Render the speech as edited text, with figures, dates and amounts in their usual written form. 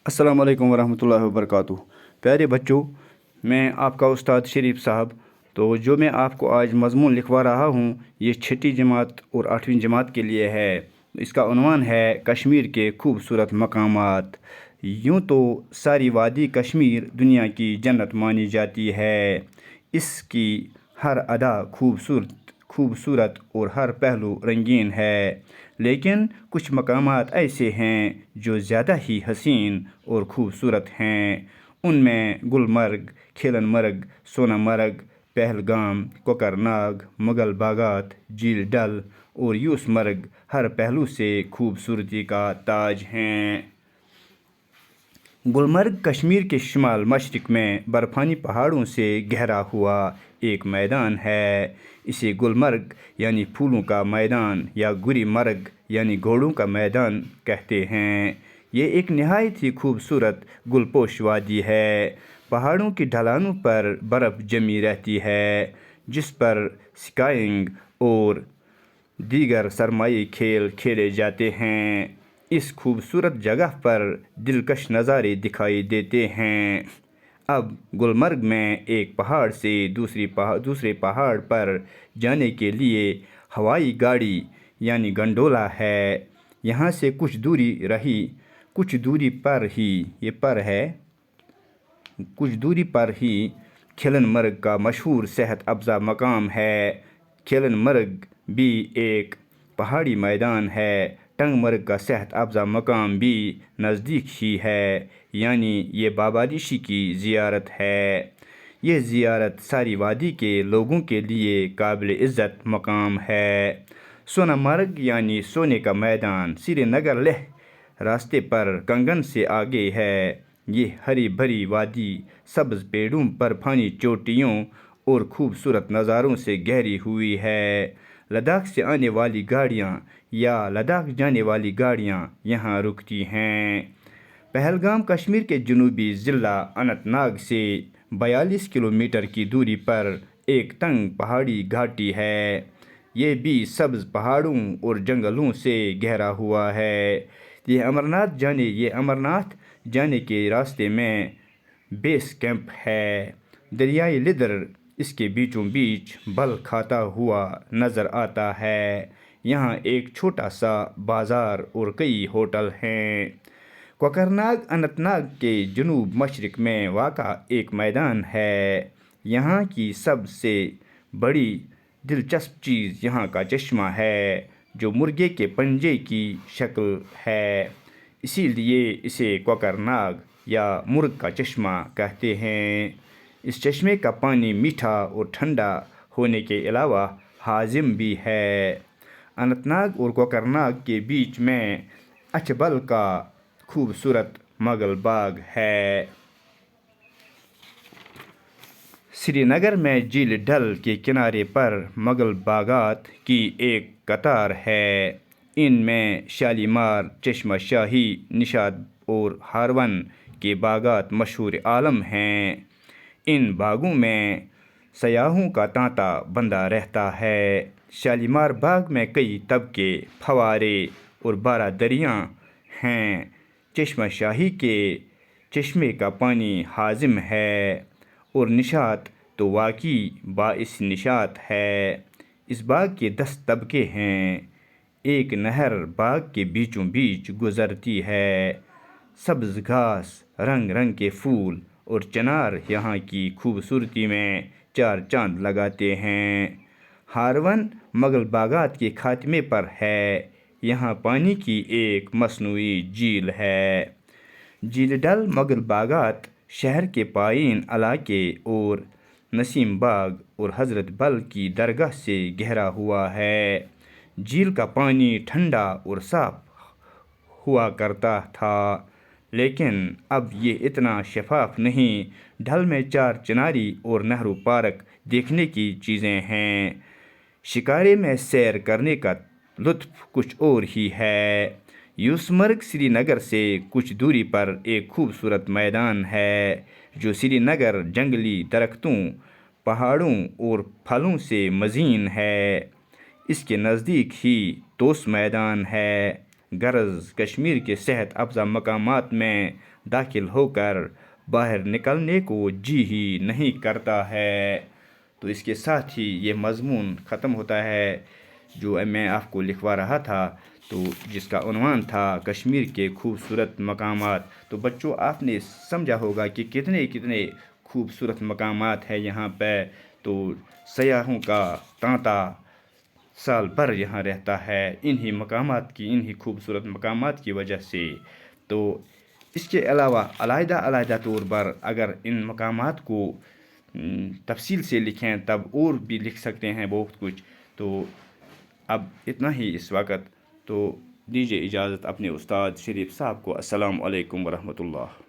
السلام علیکم ورحمۃ اللہ وبرکاتہ۔ پیارے بچوں، میں آپ کا استاد شریف صاحب۔ تو جو میں آپ کو آج مضمون لکھوا رہا ہوں یہ 6ٹھی جماعت اور 8ویں جماعت کے لیے ہے۔ اس کا عنوان ہے کشمیر کے خوبصورت مقامات۔ یوں تو ساری وادی کشمیر دنیا کی جنت مانی جاتی ہے۔ اس کی ہر ادا خوبصورت اور ہر پہلو رنگین ہے، لیکن کچھ مقامات ایسے ہیں جو زیادہ ہی حسین اور خوبصورت ہیں۔ ان میں گلمرگ، کھیلن مرگ، سونا مرگ، پہلگام، کوکر ناگ، مغل باغات، جھیل ڈل اور یوس مرگ ہر پہلو سے خوبصورتی کا تاج ہیں۔ گلمرگ کشمیر کے شمال مشرق میں برفانی پہاڑوں سے گھرا ہوا ایک میدان ہے۔ اسے گلمرگ یعنی پھولوں کا میدان یا گری مرگ یعنی گھوڑوں کا میدان کہتے ہیں۔ یہ ایک نہایت ہی خوبصورت گلپوش وادی ہے۔ پہاڑوں کی ڈھلانوں پر برف جمی رہتی ہے، جس پر سکائنگ اور دیگر سرمائی کھیل کھیلے جاتے ہیں۔ اس خوبصورت جگہ پر دلکش نظارے دکھائی دیتے ہیں۔ اب گلمرگ میں ایک پہاڑ سے دوسرے پہاڑ پر جانے کے لیے ہوائی گاڑی یعنی گنڈولا ہے۔ یہاں سے کچھ دوری پر ہی کھیلن مرگ کا مشہور صحت افزا مقام ہے۔ کھیلن مرگ بھی ایک پہاڑی میدان ہے۔ ٹنگ مرگ کا صحت افزا مقام بھی نزدیک ہی ہے، یعنی یہ بابا ریشی کی زیارت ہے۔ یہ زیارت ساری وادی کے لوگوں کے لیے قابل عزت مقام ہے۔ سونا مرگ یعنی سونے کا میدان سری نگر لیہ راستے پر کنگن سے آگے ہے۔ یہ ہری بھری وادی سبز پیڑوں، برفانی چوٹیوں اور خوبصورت نظاروں سے گھری ہوئی ہے۔ لداخ سے آنے والی گاڑیاں یا لداخ جانے والی گاڑیاں یہاں رکتی ہیں۔ پہلگام کشمیر کے جنوبی ضلع اننت ناگ سے 42 کلومیٹر کی دوری پر ایک تنگ پہاڑی گھاٹی ہے۔ یہ بھی سبز پہاڑوں اور جنگلوں سے گھرا ہوا ہے۔ یہ امرناتھ جانے کے راستے میں بیس کیمپ ہے۔ دریائے لدر اس کے بیچوں بیچ بل کھاتا ہوا نظر آتا ہے۔ یہاں ایک چھوٹا سا بازار اور کئی ہوٹل ہیں۔ کوکر ناگ اننت ناگ کے جنوب مشرق میں واقع ایک میدان ہے۔ یہاں کی سب سے بڑی دلچسپ چیز یہاں کا چشمہ ہے، جو مرغے کے پنجے کی شکل ہے، اسی لیے اسے کوکر ناگ یا مرغ کا چشمہ کہتے ہیں۔ اس چشمے کا پانی میٹھا اور ٹھنڈا ہونے کے علاوہ ہاضم بھی ہے۔ اننت ناگ اور کوکر ناگ کے بیچ میں اچھبل کا خوبصورت مغل باغ ہے۔ سری نگر میں جھیل ڈل کے کنارے پر مغل باغات کی ایک قطار ہے۔ ان میں شالیمار، چشمہ شاہی، نشاد اور ہارون کے باغات مشہور عالم ہیں۔ ان باغوں میں سیاحوں کا تانتا بندہ رہتا ہے۔ شالیمار باغ میں کئی طبقے، پھوارے اور 12 دریاں ہیں۔ چشمہ شاہی کے چشمے کا پانی ہاضم ہے اور نشاط تو واقعی باعث نشاط ہے۔ اس باغ کے 10 طبقے ہیں۔ ایک نہر باغ کے بیچوں بیچ گزرتی ہے۔ سبز گھاس، رنگ رنگ کے پھول اور چنار یہاں کی خوبصورتی میں 4 چاند لگاتے ہیں۔ ہارون مغل باغات کے خاتمے پر ہے۔ یہاں پانی کی ایک مصنوعی جھیل ہے۔ جھیل ڈل مغل باغات، شہر کے پائین علاقے اور نسیم باغ اور حضرت بل کی درگاہ سے گھرا ہوا ہے۔ جھیل کا پانی ٹھنڈا اور صاف ہوا کرتا تھا، لیکن اب یہ اتنا شفاف نہیں۔ ڈل میں 4 چناری اور نہرو پارک دیکھنے کی چیزیں ہیں۔ شکارے میں سیر کرنے کا لطف کچھ اور ہی ہے۔ یوس مرگ سری نگر سے کچھ دوری پر ایک خوبصورت میدان ہے، جو سری نگر جنگلی درختوں، پہاڑوں اور پھلوں سے مزین ہے۔ اس کے نزدیک ہی توس میدان ہے، غرض کشمیر کے صحت افزا مقامات میں داخل ہو کر باہر نکلنے کو جی ہی نہیں کرتا ہے۔ تو اس کے ساتھ ہی یہ مضمون ختم ہوتا ہے جو میں آپ کو لکھوا رہا تھا، تو جس کا عنوان تھا کشمیر کے خوبصورت مقامات۔ تو بچوں، آپ نے سمجھا ہوگا کہ کتنے خوبصورت مقامات ہیں یہاں پہ۔ تو سیاحوں کا تانتا سال بھر یہاں رہتا ہے انہی خوبصورت مقامات کی وجہ سے۔ تو اس کے علاوہ علیحدہ طور پر اگر ان مقامات کو تفصیل سے لکھیں تب اور بھی لکھ سکتے ہیں بہت کچھ۔ تو اب اتنا ہی اس وقت، تو دیجیے اجازت اپنے استاد شریف صاحب کو۔ السلام علیکم ورحمۃ اللہ۔